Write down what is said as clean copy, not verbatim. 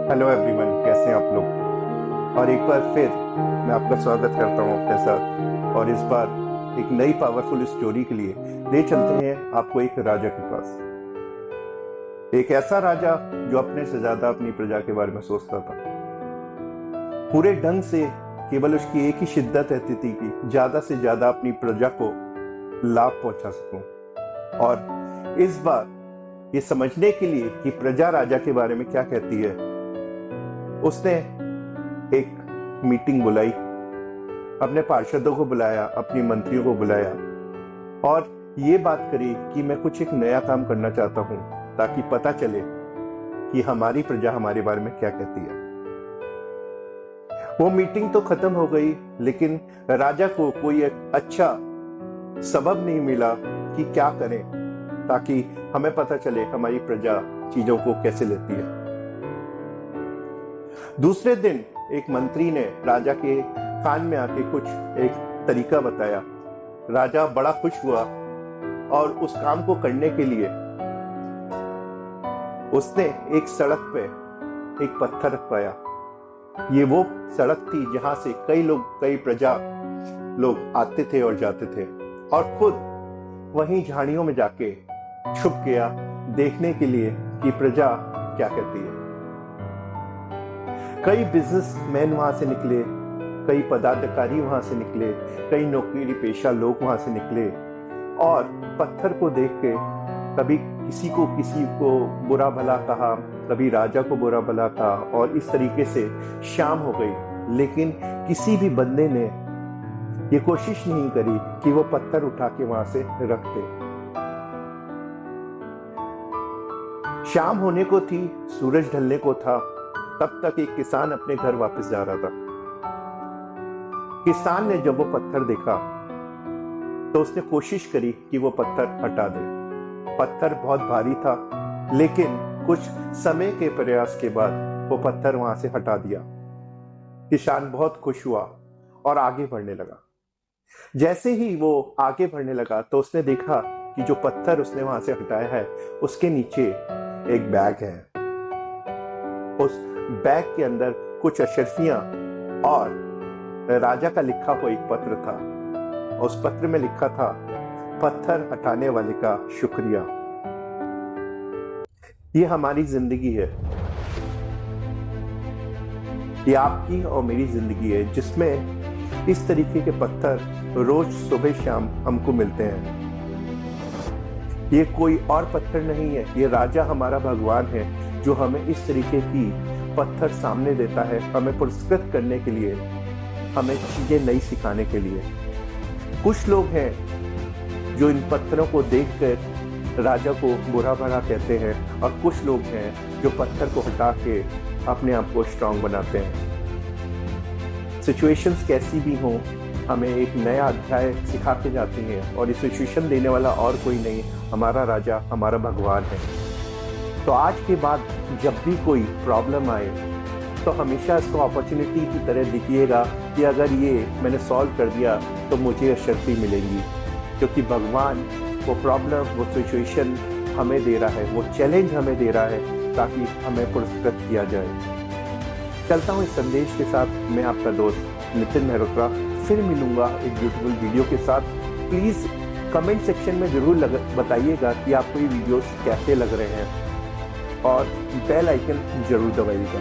Hello everyone, कैसे हैं आप लोग। और एक बार फिर मैं आपका स्वागत करता हूं अपने साथ। और इस बार एक नई पावरफुल स्टोरी के लिए ले चलते हैं आपको एक राजा के पास। एक ऐसा राजा जो अपने से ज्यादा अपनी प्रजा के बारे में सोचता था। पूरे ढंग से केवल उसकी एक ही शिद्दत रहती थी कि ज्यादा से ज्यादा अपनी प्रजा को लाभ पहुंचा सकूं। और इस बार ये समझने के लिए कि प्रजा राजा के बारे में क्या कहती है, उसने एक मीटिंग बुलाई, अपने पार्षदों को बुलाया, अपनी मंत्रियों को बुलाया और ये बात करी कि मैं कुछ एक नया काम करना चाहता हूं ताकि पता चले कि हमारी प्रजा हमारे बारे में क्या कहती है। वो मीटिंग तो खत्म हो गई, लेकिन राजा को कोई एक अच्छा सबब नहीं मिला कि क्या करें ताकि हमें पता चले हमारी प्रजा चीजों को कैसे लेती है। दूसरे दिन एक मंत्री ने राजा के कान में आके कुछ एक तरीका बताया। राजा बड़ा खुश हुआ और उस काम को करने के लिए उसने एक सड़क पे एक पत्थर रखवाया। ये वो सड़क थी जहां से कई प्रजा लोग आते थे और जाते थे, और खुद वहीं झाड़ियों में जाके छुप गया देखने के लिए कि प्रजा क्या कहती है। कई बिजनेसमैन वहां से निकले, कई पदाधिकारी वहां से निकले, कई नौकरी पेशा लोग वहां से निकले और पत्थर को देख के कभी किसी को बुरा भला कहा, कभी राजा को बुरा भला कहा, और इस तरीके से शाम हो गई। लेकिन किसी भी बंदे ने ये कोशिश नहीं करी कि वो पत्थर उठा के वहां से रख दे। शाम होने को थी, सूरज ढलने को था, तब तक एक किसान अपने घर वापस जा रहा था। किसान ने जब वो पत्थर देखा तो उसने कोशिश करी कि वो पत्थर हटा दे। पत्थर बहुत भारी था, लेकिन कुछ समय के प्रयास के बाद वो पत्थर वहां से हटा दिया। किसान बहुत खुश हुआ और आगे बढ़ने लगा। जैसे ही वो आगे बढ़ने लगा तो उसने देखा कि जो पत्थर उसने वहां से हटाया है उसके नीचे एक बैग है। उस बैग के अंदर कुछ अशर्फियां और राजा का लिखा हुआ एक पत्र था। उस पत्र में लिखा था, पत्थर हटाने वाले का शुक्रिया। ये हमारी जिंदगी है, ये आपकी और मेरी जिंदगी है, जिसमें इस तरीके के पत्थर रोज सुबह शाम हमको मिलते हैं। ये कोई और पत्थर नहीं है, ये राजा हमारा भगवान है जो हमें इस तरीके की पत्थर सामने देता है, हमें पुरस्कृत करने के लिए, हमें चीजें नई सिखाने के लिए। कुछ लोग हैं जो इन पत्थरों को देखकर राजा को बुरा भला कहते हैं, और कुछ लोग हैं जो पत्थर को हटा के अपने आप को स्ट्रांग बनाते हैं। सिचुएशंस कैसी भी हों, हमें एक नया अध्याय सिखा के जाती हैं, और ये सिचुएशन देने वाला और कोई नहीं, हमारा राजा, हमारा भगवान है। तो आज के बाद जब भी कोई प्रॉब्लम आए तो हमेशा इसको अपॉर्चुनिटी की तरह देखिएगा कि अगर ये मैंने सॉल्व कर दिया तो मुझे अशर्फी मिलेंगी, क्योंकि भगवान वो प्रॉब्लम, वो सिचुएशन हमें दे रहा है, वो चैलेंज हमें दे रहा है ताकि हमें पुरस्कृत किया जाए। चलता हूँ इस संदेश के साथ। मैं आपका दोस्त नितिन मेहरोत्रा फिर मिलूंगा एक ब्यूटीफुल वीडियो के साथ। प्लीज़ कमेंट सेक्शन में जरूर बताइएगा कि आपको ये वीडियोस कैसे लग रहे हैं, और बेल आइकन जरूर दबाइएगा।